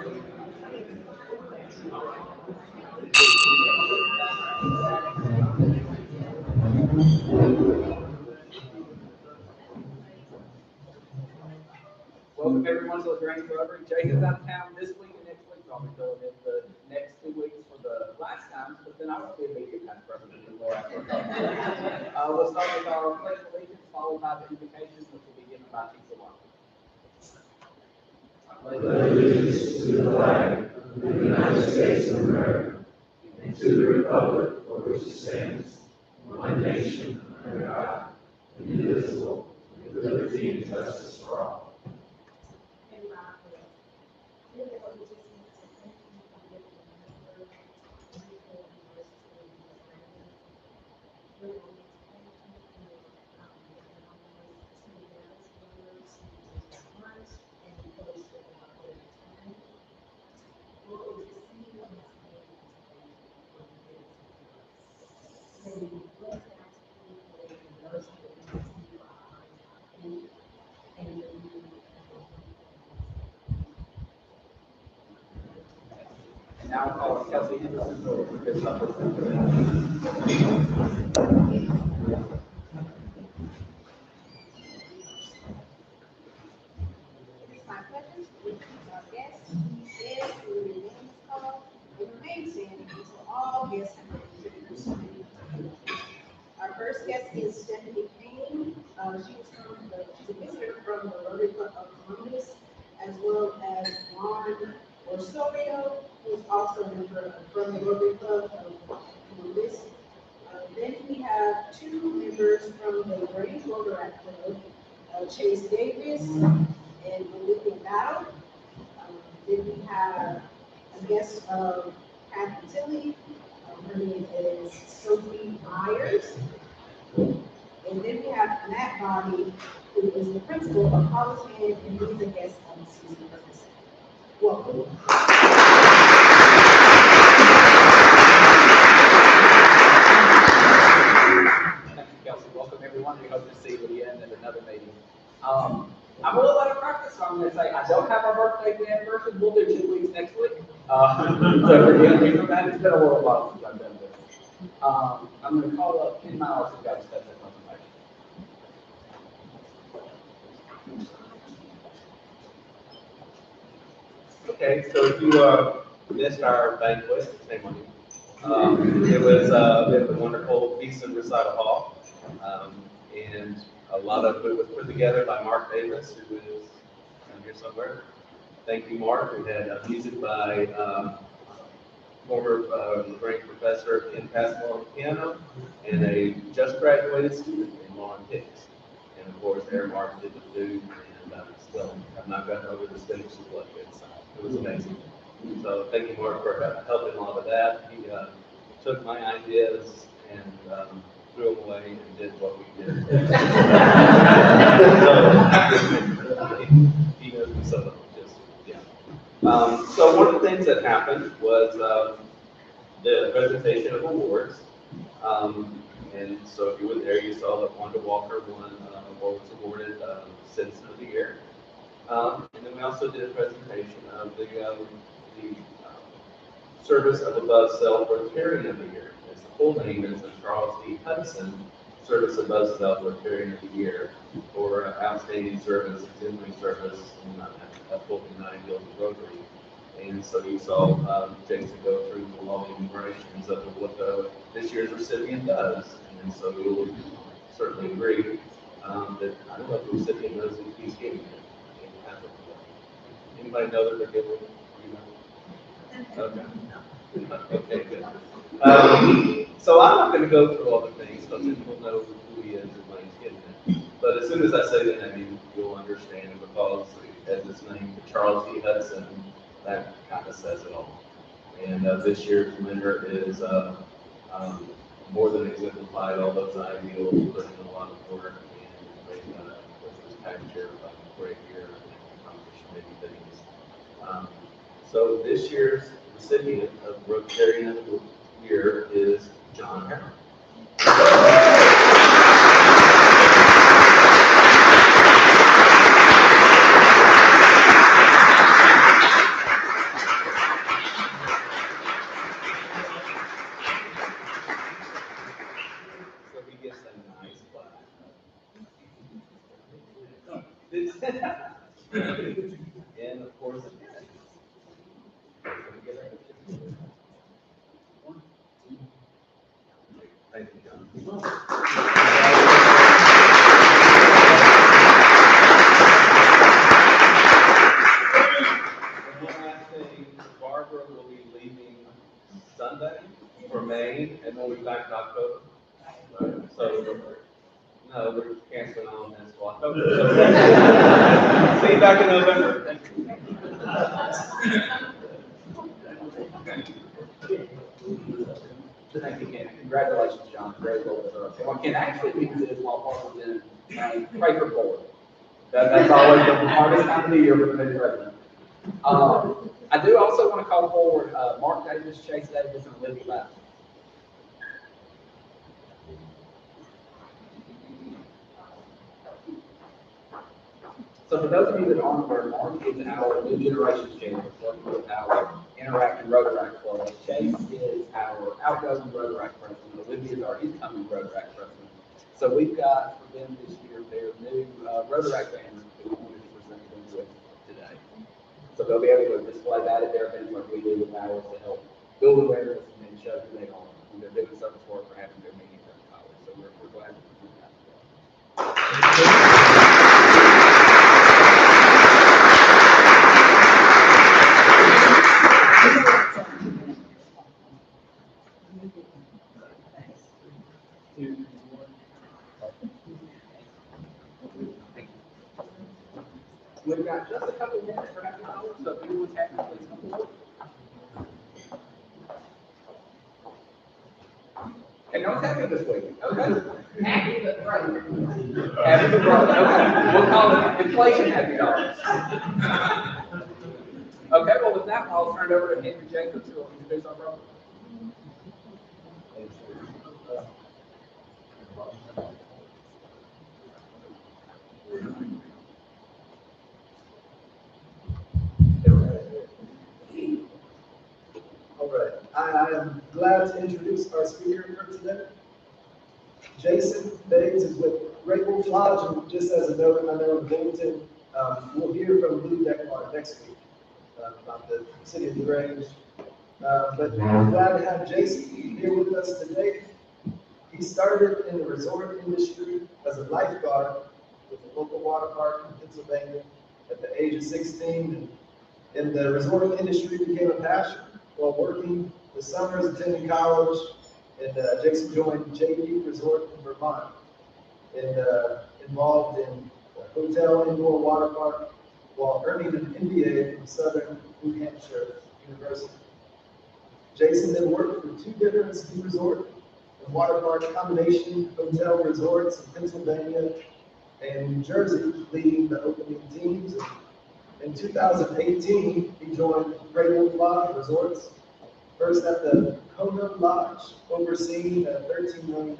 Welcome everyone to Lagrange Rotary. Jake is out of town this week and next week. I'll be filling in the next 2 weeks for the last time, but then I won't be a media kind of president anymore after a couple. We'll start with our pledge of allegiance, followed by the invocations, which will be given by Chief One. Allegiance to the flag of the United States of America and to the republic for which it stands, one nation under God, indivisible, with liberty and justice for all. Now I'll call Kelsey Henderson for good supper. My pleasure to introduce our guests. Yes, we will name this call and remain standing until all guests have been introduced. Our first guest is Stephanie Payne. She's a visitor from the Rotary Club of Columbus, as well as Juan Osorio, who is also a member from the Rotary Club of Columbus. Then we have 2 members from the Lagrange Rotary Club, Chase Davis and Olivia Battle. Then we have a guest of Kathy Tilley. Her name is Sophie Myers. And then we have Matt Bobby, who is the principal of Hollis Hand, and he's a guest of Susan Ferguson. Welcome. Thank you, Kelsey. Welcome everyone. We hope to see you again at another meeting. I'm a little out of practice, so I'm going to say I don't have our birthday anniversary. We'll do 2 weeks next week. So forgive me for that. It's been a little while since I've done this. I'm going to call up Ken Miles, who got to step in confirmation. Okay, so if you missed our banquet, shame on you. It was a wonderful feast and recital hall, and a lot of it was put together by Mark Davis, who is down here somewhere. Thank you, Mark. We had music by former Lagrange professor Ken Passmore on piano, and a just graduated student named Lauren Hicks. And of course, Aaron Martin did the food, and still have not gotten over the stage of blood yet. So it was amazing. So thank you, Mark, for helping a lot of that. He took my ideas and threw them away and did what we did. So he knows me so well. So one of the things that happened was the presentation of awards. And so if you were there, you saw that Wanda Walker won award, was awarded Citizen of the Year. And then we also did a presentation of the Service of Above Self Rotarian of the Year. Its full name is the Charles D. Hudson Service Above Self Rotarian of the Year for outstanding service, exemplary service in upholding 9 Guilds of Rotary. And so you saw Jason go through the long enumerations of what this year's recipient does. And so you'll certainly agree that I don't know if the recipient knows who he's giving it. Anybody know that they're giving? Okay. Okay, good. So I'm not going to go through all the things, because then you'll know who he is and when he's getting it. But as soon as I say the name, you'll understand, because as his name, Charles D. Hudson, that kind of says it all. And this year's winner is more than exemplified all those ideals, put in a lot of work, and they this past year, a great year, and accomplished many things. So this year's recipient of Rotarian of the Year is John Harrell. will be leaving Sunday for Maine, and we'll be back in October. So, no, we're canceling all of this one. See you back in November. Thank you, Ken. Congratulations, John. Great goal. What Ken actually means is while Paul was in pray for board. That's always the hardest time of the year for the new president. I do also want to call forward Mark Davis, Chase Davis, and Olivia Lapp. So for those of you that aren't aware, Mark is our New Generations Champion, working with our Interactive Rotaract Club. Chase is our outgoing Rotaract president. Olivia is our incoming Rotaract president. So we've got for them this year their new Rotaract banners that we wanted to present them with today. So they'll be able to display that at their events like we do with ours to help build awareness and then show who they are. And they're doing service work for having their meetings at the college. So we're glad to present that as well. We've got just a couple of minutes for happy hour, so if anyone's happy, please come forward. And no one's happy this week. Okay. Happy but broke. Happy but broke. Okay. We'll call it inflation happy dollars. Okay, well, with that, I'll turn it over to Henry Jacobs, who will introduce our program. All right, I am glad to introduce our speaker for today. Jason Beggs is with Great Wolf Lodge, and just as a note, I know in Bulletin, we'll hear from Lou Dekmar next week about the city of LaGrange. But I'm glad to have Jason here with us today. He started in the resort industry as a lifeguard with a local water park in Pennsylvania at the age of 16. And the resort industry became a passion while working the summers, attending college, and Jason joined JP Resort in Vermont, and involved in hotel indoor water park while earning an MBA from Southern New Hampshire University. Jason then worked for 2 different ski resort and water park combination hotel resorts in Pennsylvania and New Jersey, leading the opening teams. In 2018, he joined Great Wolf Lodge Resorts, first at the Kona Lodge, overseeing $13 million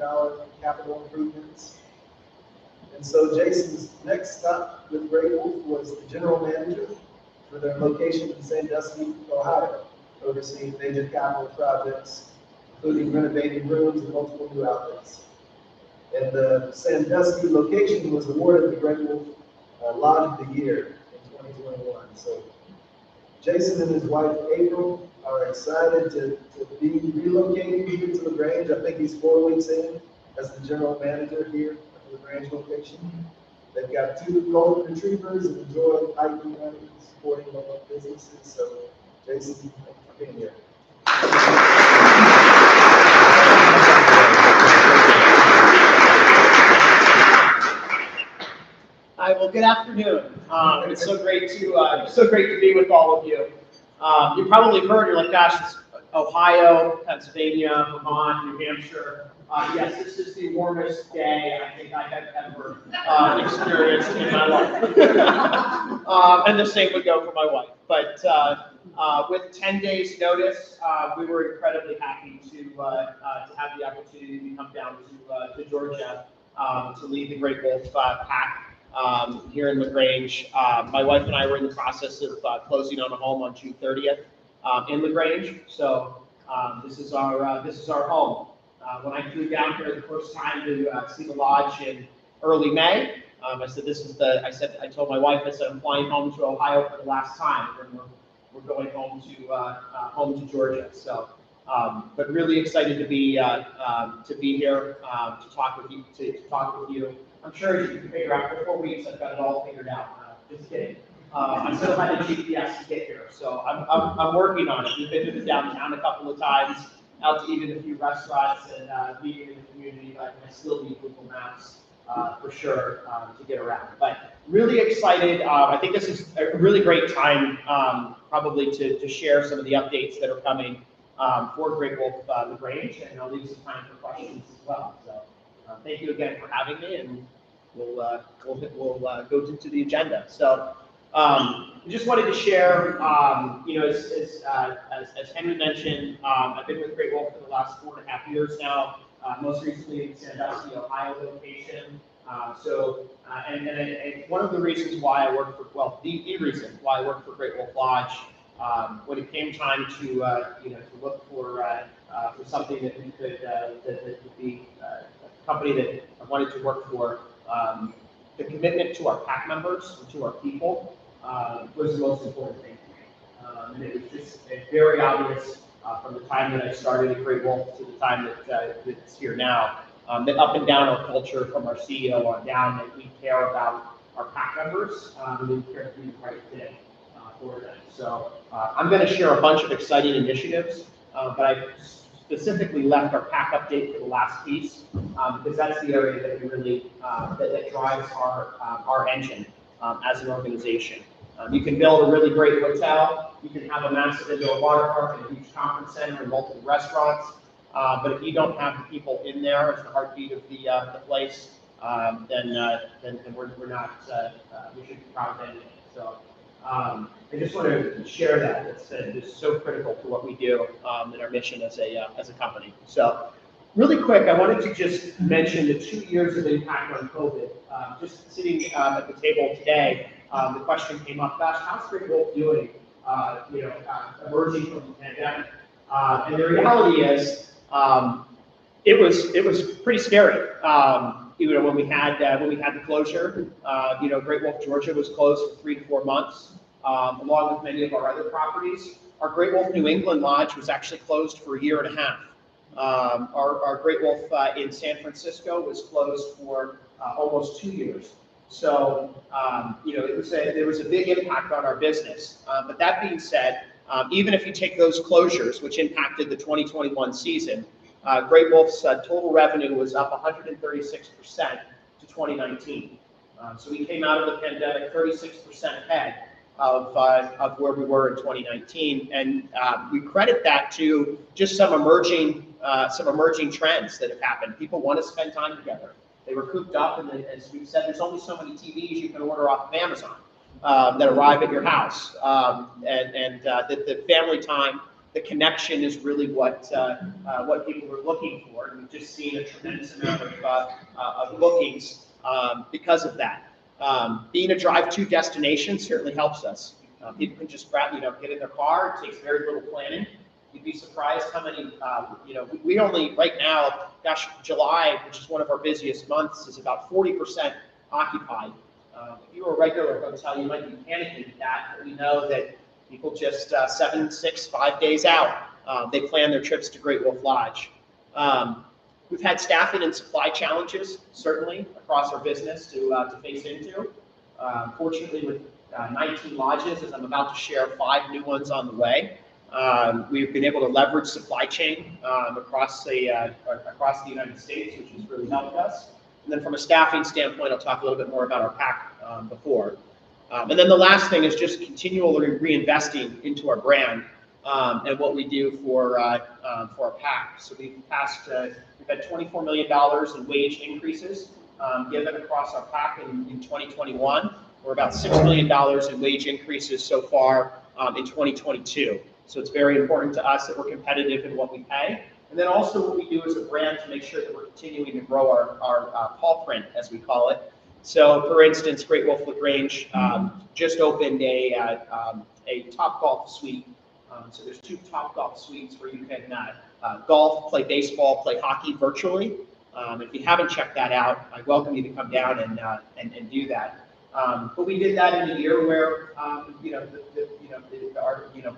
capital improvements. And so Jason's next stop with Great Wolf was the general manager for their location in Sandusky, Ohio, overseeing major capital projects, including renovating rooms and multiple new outlets. And the Sandusky location was awarded the Great Wolf Lodge of the Year in 2021. So Jason and his wife April are excited to be relocating here to LaGrange. I think he's 4 weeks in as the general manager here at the LaGrange location. They've got 2 golden retrievers and enjoy hiking, running, supporting local businesses. So Jason, thank you for being here. Hi, well, good afternoon. It's so great to be with all of you. You probably heard, you're like, gosh, it's Ohio, Pennsylvania, Vermont, New Hampshire. Yes, this is the warmest day I think I have ever experienced in my life. And the same would go for my wife. But with 10 days notice, we were incredibly happy to have the opportunity to come down to Georgia to lead the Great Wolf Pack here in LaGrange. My wife and I were in the process of closing on a home on June 30th in LaGrange. So this is our home. When I flew down here the first time to see the lodge in early May, I told my wife, I said, I'm flying home to Ohio for the last time, and we're going home to Georgia. So, but really excited to be here to talk with you. I'm sure as you can figure out, for 4 weeks I've got it all figured out. Just kidding. I still had a GPS to get here, so I'm working on it. We've been to the downtown a couple of times, out to even a few restaurants and meeting in the community, but I still need Google Maps for sure to get around. But really excited. I think this is a really great time probably to share some of the updates that are coming for Great Wolf LaGrange, and I'll leave some time for questions as well. So thank you again for having me, and we'll go into the agenda. So I just wanted to share, as Henry mentioned, I've been with Great Wolf for the last 4.5 years now, most recently in Sandusky, Ohio location. And one of the reasons why I work for, well, the reason why I work for Great Wolf Lodge, when it came time to to look for something that we could that would be a company that I wanted to work for, the commitment to our PAC members and to our people was the most important thing to me. And it was just very obvious from the time that I started at Great Wolf to the time that it's here now, that up and down our culture, from our CEO on down, that we care about our PAC members, and we care to be the right fit for them. So I'm going to share a bunch of exciting initiatives, but I specifically left our PAC update for the last piece, because that's the area that we really that drives our engine as an organization. You can build a really great hotel, you can have a massive indoor water park and a huge conference center and multiple restaurants, but if you don't have the people in there as the heartbeat of the place, then we're not, we should be proud of anything. So I just want to share that. It's just so critical to what we do in our mission as a company. So really quick, I wanted to just mention the 2 years of impact on COVID. Just sitting at the table today, the question came up, gosh, how's Great Wolf doing, emerging from the pandemic? And the reality is, it was pretty scary. When we had the closure, Great Wolf Georgia was closed for 3 to 4 months, along with many of our other properties. Our Great Wolf New England Lodge was actually closed for 1.5 years. Our Great Wolf in San Francisco was closed for almost 2 years. So, there was a big impact on our business. But that being said, even if you take those closures, which impacted the 2021 season, Great Wolf's total revenue was up 136% to 2019. So we came out of the pandemic 36% ahead of where we were in 2019, and we credit that to just some emerging trends that have happened. People want to spend time together. They were cooped up, and as we've said, there's only so many TVs you can order off of Amazon that arrive at your house, the family time, the connection is really what people were looking for, and we've just seen a tremendous amount of bookings because of that. Being a drive-to destination certainly helps us. People can just get in their car. It takes very little planning. You'd be surprised how many, we only, right now, July, which is one of our busiest months, is about 40% occupied. If you were a regular hotel, you might be panicking at that, but we know that people just 7, 6, 5 days out, they plan their trips to Great Wolf Lodge. We've had staffing and supply challenges, certainly, across our business to face into. Fortunately, with 19 lodges, as I'm about to share, 5 new ones on the way, we've been able to leverage supply chain across the United States, which has really helped us. And then from a staffing standpoint, I'll talk a little bit more about our PAC before. And then the last thing is just continually reinvesting into our brand and what we do for our PAC. So we've had $24 million in wage increases given across our PAC in 2021. We're about $6 million in wage increases so far in 2022. So it's very important to us that we're competitive in what we pay. And then also what we do as a brand to make sure that we're continuing to grow our paw print, as we call it. So, for instance, Great Wolf LaGrange just opened a Topgolf suite. So there's 2 Topgolf suites where you can golf, play baseball, play hockey virtually. If you haven't checked that out, I welcome you to come down and do that. But we did that in a year where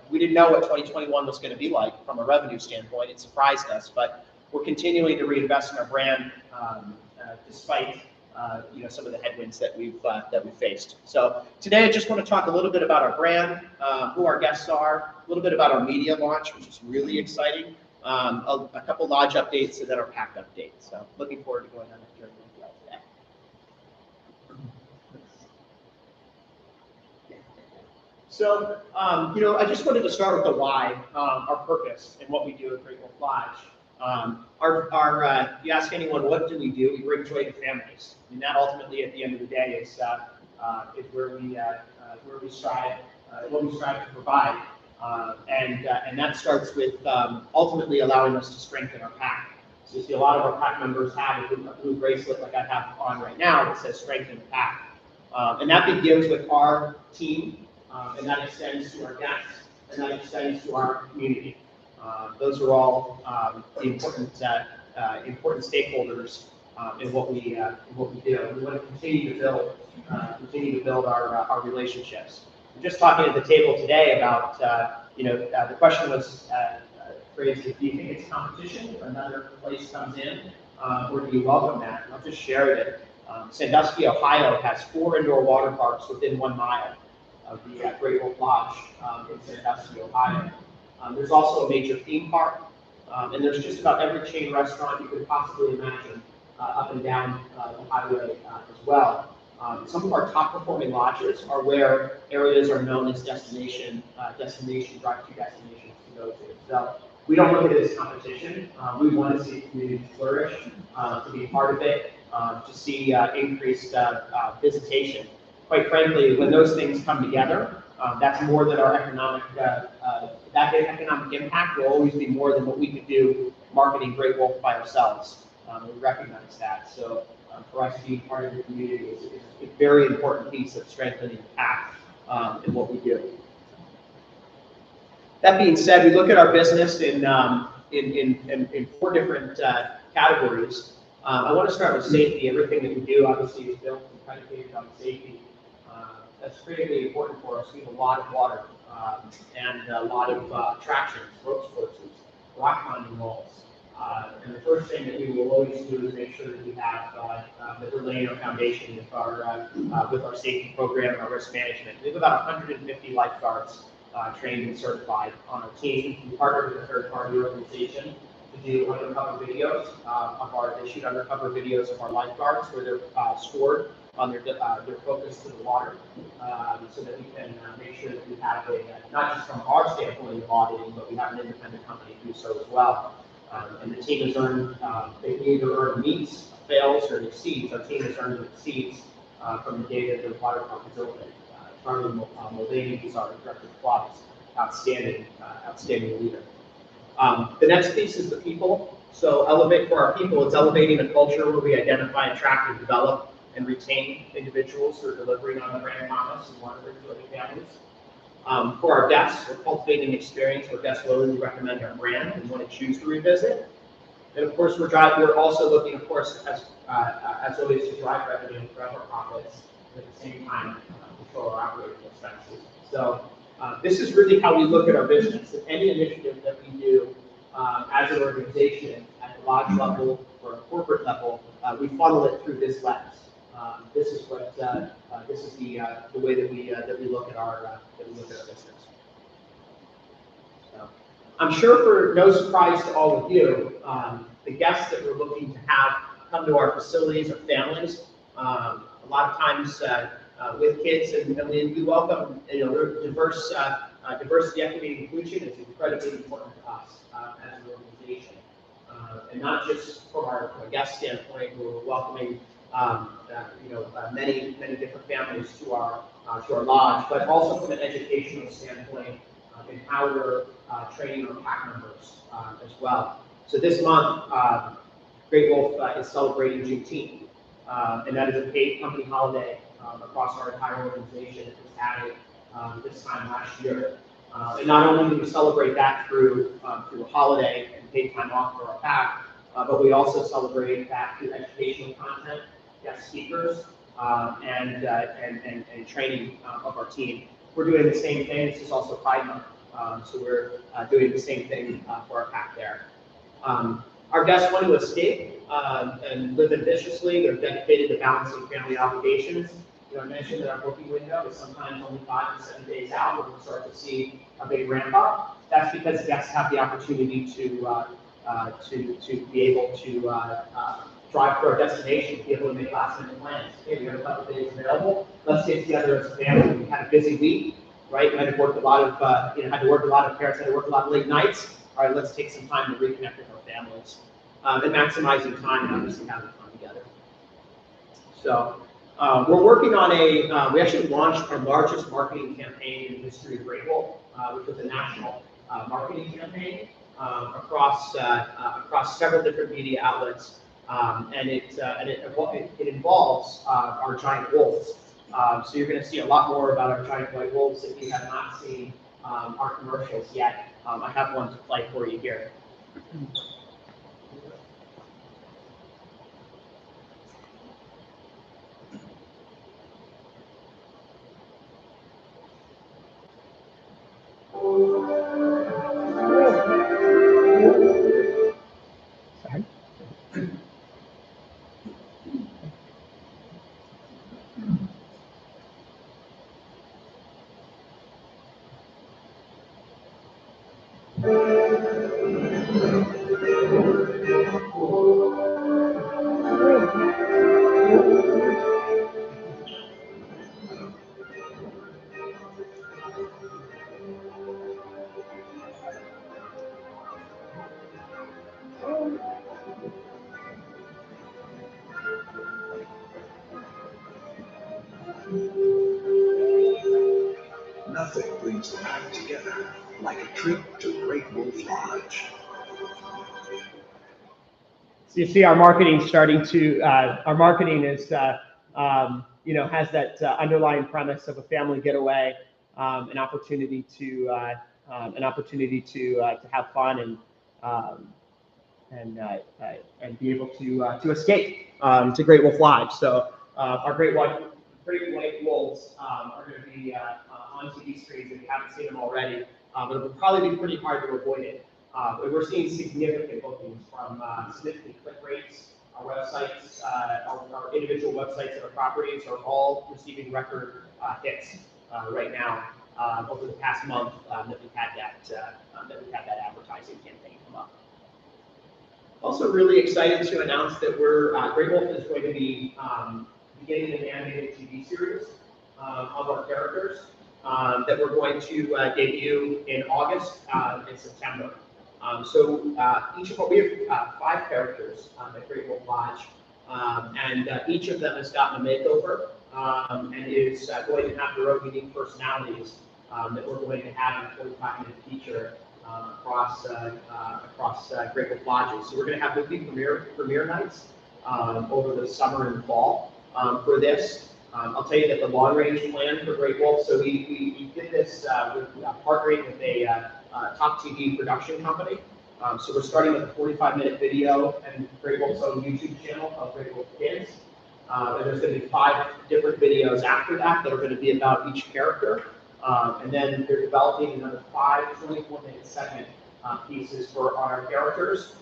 we didn't know what 2021 was going to be like from a revenue standpoint. It surprised us, but we're continuing to reinvest in our brand despite some of the headwinds that we've faced. So today I just want to talk a little bit about our brand, who our guests are, a little bit about our media launch, which is really exciting, a couple lodge updates, and then our pack update. So looking forward to going on that journey with you all today. So, I just wanted to start with the why, our purpose, and what we do at Great Wolf Lodge. You ask anyone, what do? We bring joy to families. I mean, that ultimately, at the end of the day, is where we strive, what we strive to provide, and that starts with ultimately allowing us to strengthen our pack. So you see a lot of our pack members have a blue bracelet like I have on right now that says "Strengthen the Pack," and that begins with our team. And that extends to our guests, and that extends to our community. Those are all important stakeholders in what we do. We want to continue to build our relationships. We're just talking at the table today about the question was phrased: do you think it's competition if another place comes in, or do you welcome that? And I'll just share it. Sandusky, Ohio has 4 indoor water parks within 1 mile of the Great Wolf Lodge in Sandusky, Ohio. There's also a major theme park, and there's just about every chain restaurant you could possibly imagine up and down the highway as well. Some of our top performing lodges are where areas are known as drive-to destinations to go to. So we don't look at it as competition. We want to see the community flourish, to be part of it, to see increased visitation. Quite frankly, when those things come together, that's more than our economic impact will always be more than what we could do marketing Great Wolf by ourselves. We recognize that. So for us to be part of the community is a very important piece of strengthening the pack in what we do. That being said, we look at our business in 4 different categories. I want to start with safety. Everything that we do obviously is built and predicated on safety. That's critically important for us. We have a lot of water and a lot of attractions, ropes courses, rock climbing walls. And the first thing that we will always do is make sure that we have that we're laying our foundation with our safety program and our risk management. We have about 150 lifeguards trained and certified on our team. We partner with a third-party organization to do undercover videos they shoot undercover videos of our lifeguards where they're scored on their focus to the water, so that we can make sure that we have not just from our standpoint of auditing, but we have an independent company do so as well. And the team has earned, they either earn meets, fails, or exceeds. Our team has earned exceeds from the day that the water park is open. Charlie Mulvaney, who's our director of aquatics, outstanding leader. The next piece is the people. So elevate for our people, it's elevating a culture where we identify, attract, and develop and retain individuals who are delivering on the brand promise and want to bring joy to families. For our guests, we're cultivating an experience where guests willingly recommend our brand and want to choose to revisit. And of course, we're also looking, of course, as always, to drive revenue and drive our profits, at the same time control our operating expenses. So this is really how we look at our business. If any initiative that we do as an organization at the lodge level or a corporate level, we funnel it through this lens. This is the way that we look at our business. So, I'm sure for no surprise to all of you, the guests that we're looking to have come to our facilities are families. A lot of times with kids, and we welcome diversity, equity, and inclusion is incredibly important to us as an organization, and not just from our guest standpoint, we're welcoming many different families to our lodge, but also from an educational standpoint in how we're training our pack members as well. So this month, Great Wolf is celebrating Juneteenth, and that is a paid company holiday across our entire organization. It was added this time last year. And not only do we celebrate that through a holiday and paid time off for our pack, but we also celebrate that through educational content, guest speakers, and training of our team. We're doing the same thing. This is also Pride Month, so we're doing the same thing for our pack there. Our guests want to escape and live ambitiously. They're dedicated to balancing family obligations. I mentioned that our booking window is sometimes only 5 to 7 days out, where we'll start to see a big ramp up. That's because guests have the opportunity to be able to drive to our destination, be able to make last-minute plans. Hey, we have a couple days available. Let's get together as a family. We had a busy week, right? Might have worked a lot of, had to work a lot of parents, had to work a lot of late nights. All right, let's take some time to reconnect with our families and maximizing time and obviously having fun together. So we're working on we actually launched our largest marketing campaign in the history of Great Wolf, which was a national marketing campaign across several different media outlets, and it involves our giant wolves. So you're going to see a lot more about our giant white wolves if you have not seen our commercials yet. I have one to play for you here. Nothing brings the pack together like a trip to Great Wolf Lodge. So you see our marketing starting to, our marketing is, has that underlying premise of a family getaway, an opportunity to have fun and be able to escape to Great Wolf Lodge. So our Great White Wolves are going to be on TV screens if you haven't seen them already, but it will probably be pretty hard to avoid it. We're seeing significant bookings from significant click rates. Our websites, our individual websites and our properties are all receiving record hits right now over the past month that we've had that advertising campaign come up. Also, really excited to announce that Great Wolf is going to be beginning an animated TV series of our characters that we're going to debut in August and September. We have 5 characters at Great Wolf Lodge, and each of them has gotten a makeover and is going to have their own unique personalities that we're going to have in a 45-minute feature across Great Wolf Lodges. So we're going to have movie premiere nights over the summer and fall for this. I'll tell you that the long-range plan for Great Wolf, so we did this partnering with a top TV production company. So we're starting with a 45-minute video and Great Wolf's own YouTube channel called Great Wolf Kids. And there's going to be 5 different videos after that are going to be about each character. And then they're developing another 5 24-minute segment pieces on our characters.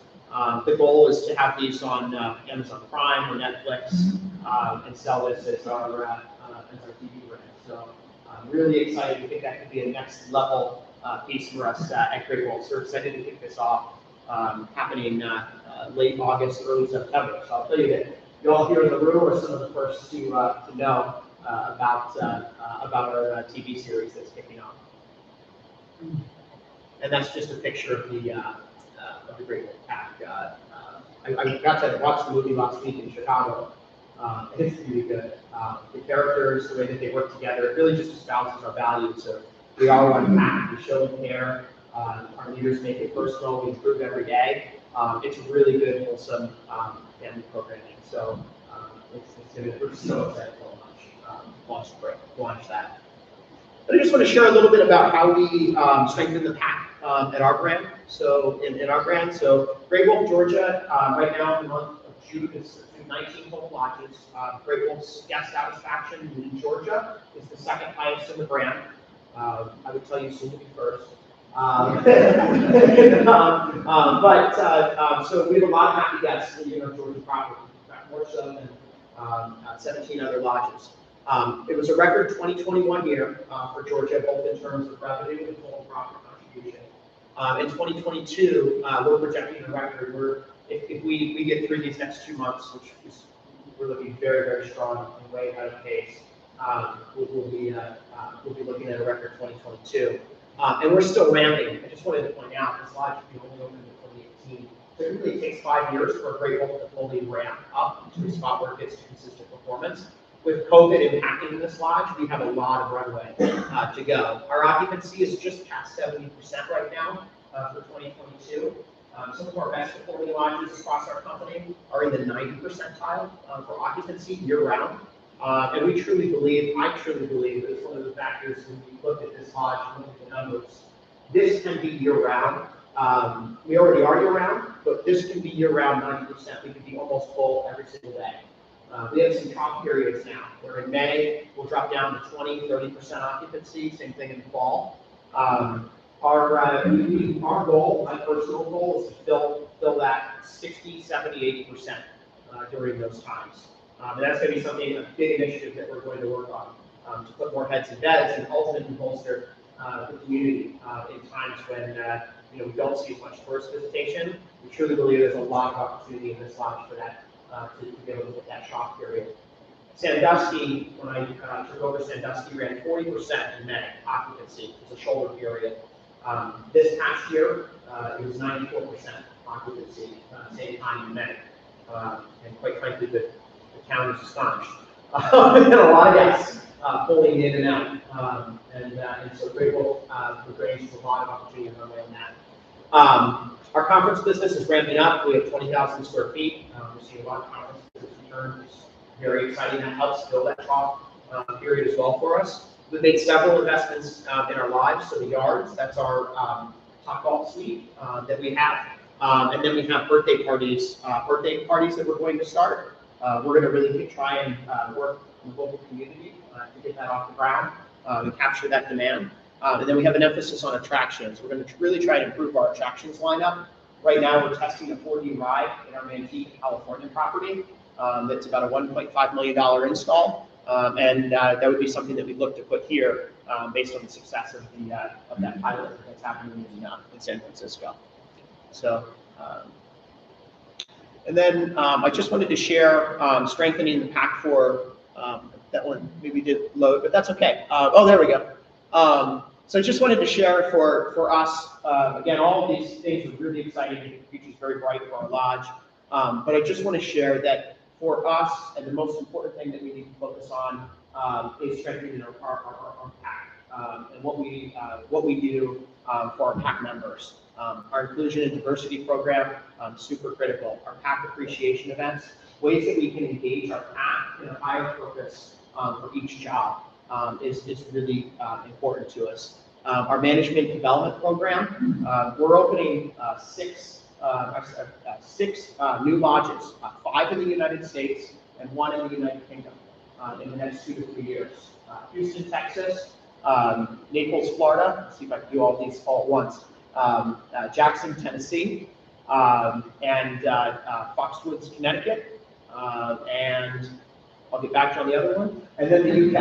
The goal is to have these on Amazon Prime or Netflix and sell this as our TV brand. So I'm really excited. We think that could be a next level piece for us at Great Wolf. So we're excited to kick this off, happening late August, early September. So I'll tell you that you all here in the room are some of the first to know about our TV series that's kicking off. And that's just a picture of the Great Wolf Pack. I got to watch the movie last week in Chicago. It's really good. The characters, the way that they work together, it really just espouses our values. So we are one pack. We show and care. Our leaders make it personal. We improve every day. It's really good, wholesome family programming. So we're so excited to launch that. But I just want to share a little bit about how we strengthen the pack at our brand. So in our brand, so Great Wolf, Georgia, right now in the month of June is 19 total lodges. Great Wolf's guest satisfaction in Georgia is the 2nd highest in the brand. I would tell you soon to be first. So we have a lot of happy guests in our Georgia property, in fact, more so than 17 other lodges. It was a record 2021 year for Georgia, both in terms of revenue and total profit contribution. In 2022, we're projecting a record. If we get through these next 2 months, which is we're looking very, very strong and way ahead of pace, we'll be looking at a record 2022. And we're still ramping. I just wanted to point out, this lodge only opened in 2018. So it really takes 5 years for a great home to fully ramp up to a spot where it gets to consistent performance. With COVID impacting this lodge, we have a lot of runway to go. Our occupancy is just past 70% right now for 2022. Some of our best performing lodges across our company are in the 90th percentile for occupancy year-round. And we truly believe, I truly believe, that it's one of the factors when we look at this lodge and look at the numbers. This can be year-round. We already are year-round, but this can be year-round 90%. We can be almost full every single day. We have some trough periods now, where in May, we'll drop down to 20-30% occupancy, same thing in the fall. Our goal, my personal goal, is to fill that 60, 70, 80% during those times. And that's going to be something, a big initiative that we're going to work on, to put more heads in beds and ultimately bolster the community in times when we don't see as much tourist visitation. We truly believe there's a lot of opportunity in this lodge for that, to be able to hit that shock period. Sandusky, when I took over Sandusky, ran 40% in May occupancy. It was a shoulder period. This past year, it was 94% occupancy, same time in May. And quite frankly, the town is astonished. We've got a lot of guests pulling in and out. And so grateful for Grange, a lot of opportunity on that. Our conference business is ramping up. We have 20,000 square feet. We're seeing a lot of conference business return. It's very exciting. That helps fill that trough period as well for us. We've made several investments in our lodge. So the yards, that's our Topgolf suite that we have. And then we have birthday parties that we're going to start. We're going to really try and work in the local community to get that off the ground and capture that demand. And then we have an emphasis on attractions. We're going to really try to improve our attractions lineup. Right now, we're testing a 4D ride in our Manteca, California property. That's about a $1.5 million install. And that would be something that we look to put here based on the success of that pilot that's happening in San Francisco. So, and then I just wanted to share strengthening the pack for that one maybe did load, but that's okay. Oh, there we go. So I just wanted to share for us, again, all of these things are really exciting. The future is very bright for our lodge. But I just want to share that for us, and the most important thing that we need to focus on is strengthening our pack and what we do for our pack members. Our inclusion and diversity program, super critical. Our pack appreciation events, ways that we can engage our pack in a higher purpose for each job is really important to us. Our management development program, we're opening six new lodges, 5 in the United States and 1 in the United Kingdom in the next 2 to 3 years. Houston, Texas, Naples, Florida. Let's see if I can do all these all at once. Jackson, Tennessee, and Foxwoods, Connecticut, and I'll get back to on the other one, and then the UK.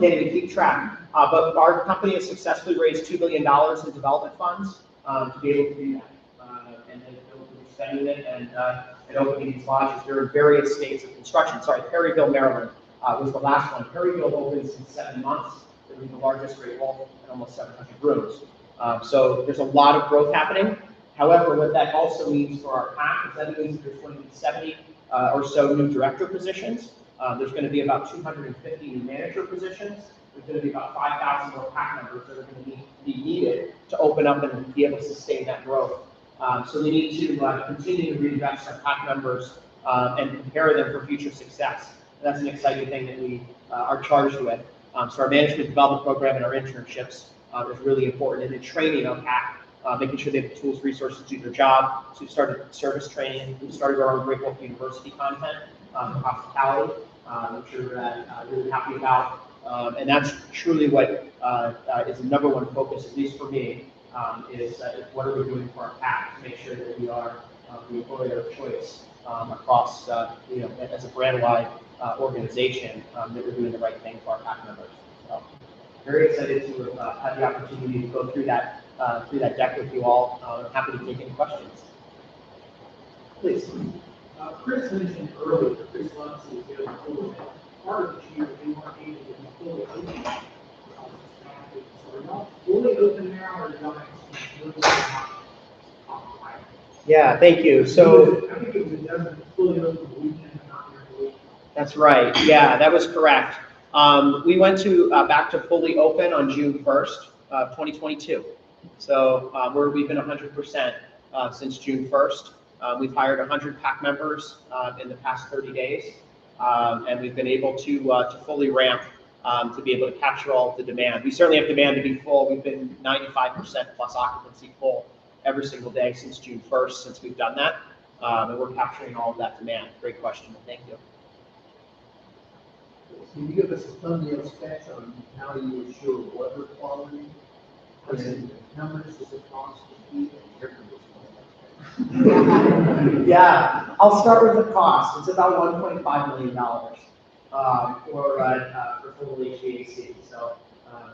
Can't even keep track. But our company has successfully raised $2 billion in development funds to be able to do that. And then we'll be spending it and opening these lodges. They're in various states of construction. Sorry, Perryville, Maryland was the last one. Perryville opened in 7 months. It was the largest Great Hall and almost 700 rooms. So there's a lot of growth happening. However, what that also means for our pack is that means that there's going to be 70 or so new director positions. There's going to be about 250 new manager positions. There's going to be about 5,000 more pack members that are going to be needed to open up and be able to sustain that growth. So we need to continue to reinvest our pack members and prepare them for future success. And that's an exciting thing that we are charged with. So our management development program and our internships is really important. And then training our pack, making sure they have the tools, resources to do their job. So we started service training. We started our own Great Wolf University content for hospitality, which we're really happy about. And that's truly what is the #1 focus, at least for me, is what are we doing for our PAC to make sure that we are the employer of choice across, as a brand-wide organization, that we're doing the right thing for our PAC members. So, very excited to have the opportunity to go through that deck with you all. I'm happy to take any questions. Please. Chris mentioned earlier, Chris Lunsey is here before, part of the year, they weren't able to be fully open. So we're not fully open now, or not. Yeah, thank you. So I think it was a dozen fully open the weekend, but not during the week. that's right. Yeah, that was correct. We went to back to fully open on June 1st, 2022. So we've been 100% since June 1st. We've hired 100 PAC members in the past 30 days, and we've been able to fully ramp to be able to capture all of the demand. We certainly have demand to be full. We've been 95% plus occupancy full every single day since June 1st, since we've done that, and we're capturing all of that demand. Great question, thank you. Can you give us a thumbnail sketch on how you ensure water quality? And how much does it cost to keep an air conditioner? Yeah, I'll start with the cost. It's about $1.5 million for full HVAC. So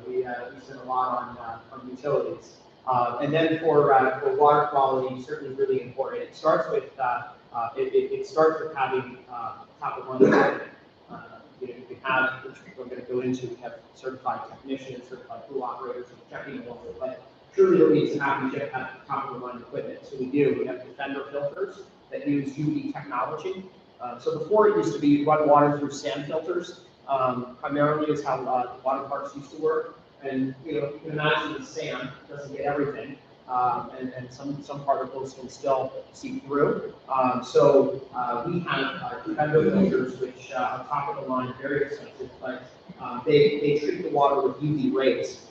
we spend a lot on utilities. And then for water quality, certainly really important. It starts with it starts with having top of mind equipment. We have, which we're going to go into, we have certified technicians, certified pool operators, and checking the water, but truly what needs to happen is you have to have top of the line equipment. So we do. We have Defender filters that use UV technology. So before it used to be you'd run water through sand filters, primarily is how water parks used to work. And you can imagine the sand doesn't get everything, and some particles can still seep through. So we have Defender filters, which are top of the line, very expensive, but they treat the water with UV rays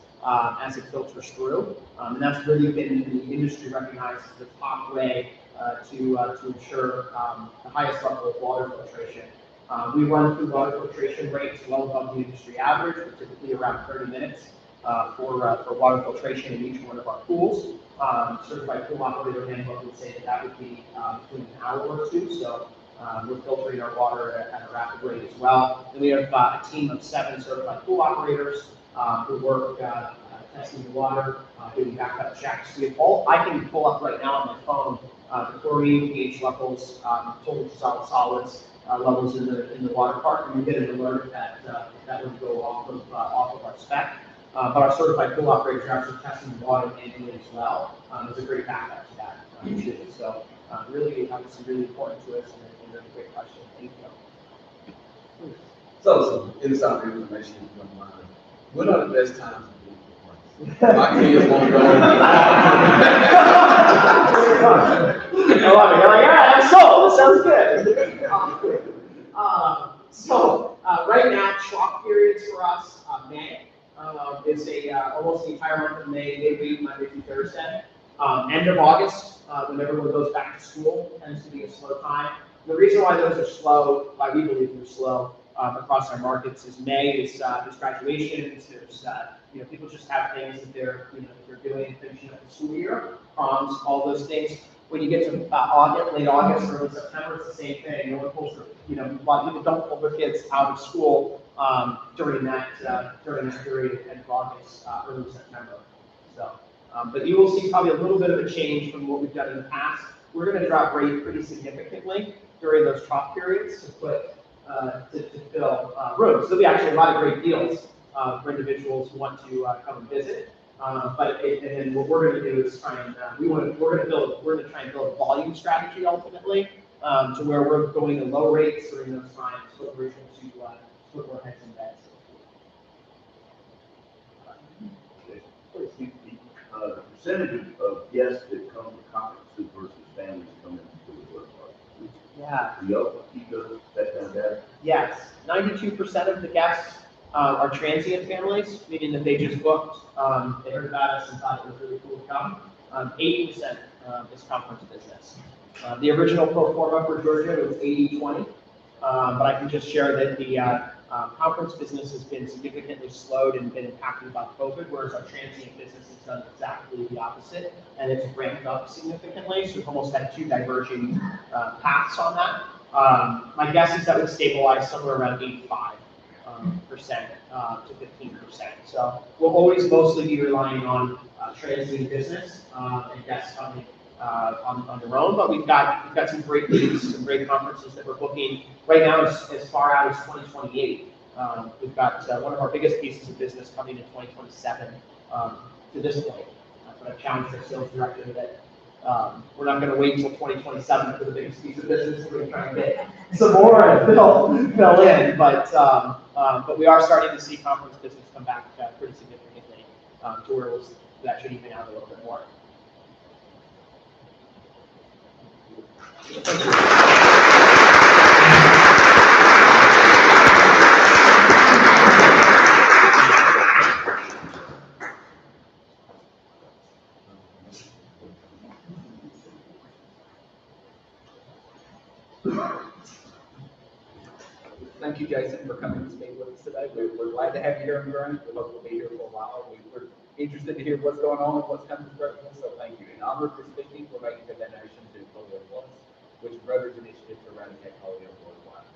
as it filters through, and that's really been in the industry recognized as the top way to ensure the highest level of water filtration. We run through water filtration rates well above the industry average, we're typically around 30 minutes for water filtration in each one of our pools. Certified pool operator handbook would say that would be between an hour or two, so we're filtering our water at a rapid rate as well. Then we have a team of 7 certified pool operators who work testing the water, doing backup checks. I can pull up right now on my phone the chlorine, pH levels, total dissolved solids levels in the water park, and we get an alert that would go off of our spec. But our certified pool operators are actually testing the water manually as well. There's a great backup to that too. So really, obviously, really important to us, and a great question. Thank you. So, some inside information if you don't mind. When are the best times to be in the My kids won't go. I love it. You're like, yeah, I'm sold. This sounds good. So right now, chalk periods for us, May. It's almost the entire month of May, midweek, Monday through Thursday. End of August, when everyone goes back to school, tends to be a slow time. The reason why those are slow, why we believe they're slow across our markets, is May is there's graduations, there's people just have things that they're doing, finishing up the school year, proms, all those things. When you get to late August, early September, it's the same thing. No one pulls a lot of people don't pull their kids out of school during this period, end of August, early September. So, but you will see probably a little bit of a change from what we've done in the past. We're going to drop rate pretty significantly during those trough periods to fill rooms. There'll be actually a lot of great deals for individuals who want to come and visit. And then what we're going to do is try and we're going to try and build a volume strategy ultimately to where we're going to low rates during those times, so we're able to put more heads in beds. The percentage of guests that come to conferences versus families coming to the work park. Yeah. We also keep that kind of data. Yes, 92% of the guests are transient families, meaning that they just booked, they heard about us and thought it was really cool to come. 80% is conference business. The original pro forma for Georgia was 80-20, but I can just share that Conference business has been significantly slowed and been impacted by COVID, whereas our transient business has done exactly the opposite, and it's ramped up significantly. So we've almost had two diverging paths on that. My guess is that would stabilize somewhere around 85% to 15%. So we'll always mostly be relying on transient business and guests coming on their own, but we've got some great leads, some great conferences that we're booking right now as far out as 2028. We've got one of our biggest pieces of business coming in 2027 to this point. But I've challenged our sales director that we're not going to wait until 2027 for the biggest piece of business. We're going to try and get some more and fill in, but we are starting to see conference business come back pretty significantly to where that should even out a little bit more. Thank you, Jason, for coming to speak with us today. We're glad to have you here in Grant. We hope you'll be here for a while. We're interested to hear what's going on and what's coming to Grant, so thank you. In honor of this meeting, we're making a donation to Polio Plus, which is Rotary Initiative to eradicate polio worldwide.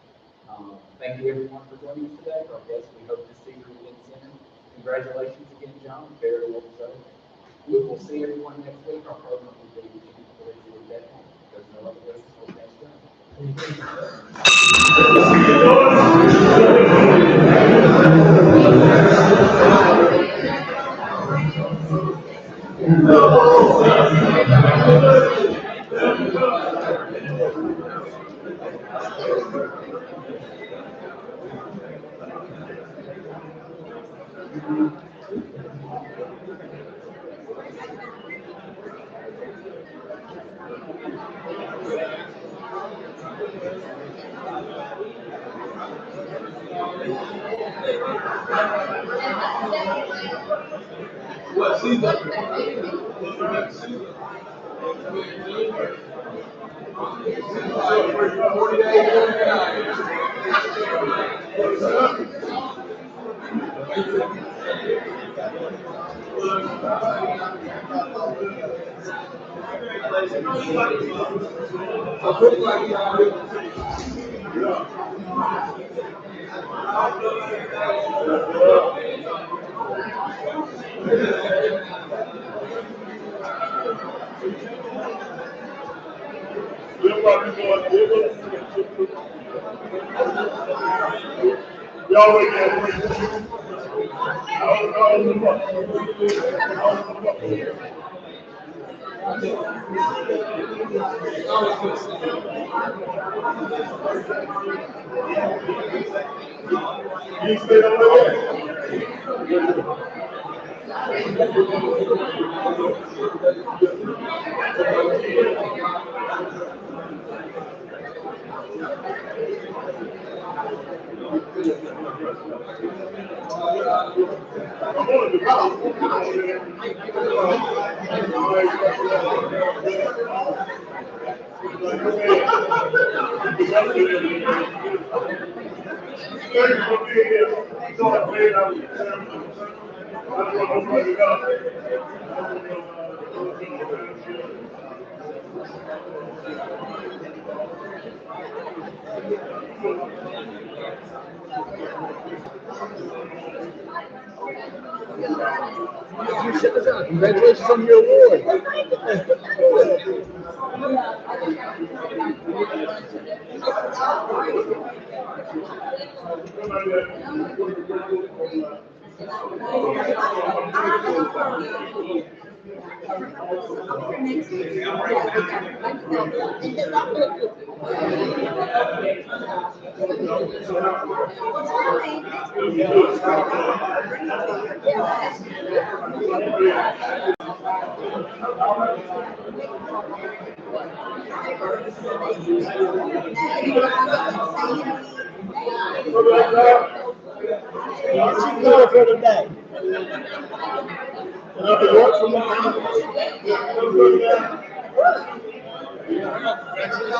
Thank you, everyone, for joining us today. Our guests, we hope to see you again soon. Congratulations again, John. Very well deserved. We will see everyone next week. Our program will be for the day. There's no other business for next time. What season? Congratulations on your award.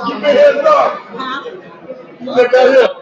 Give me a heads up. You live out here.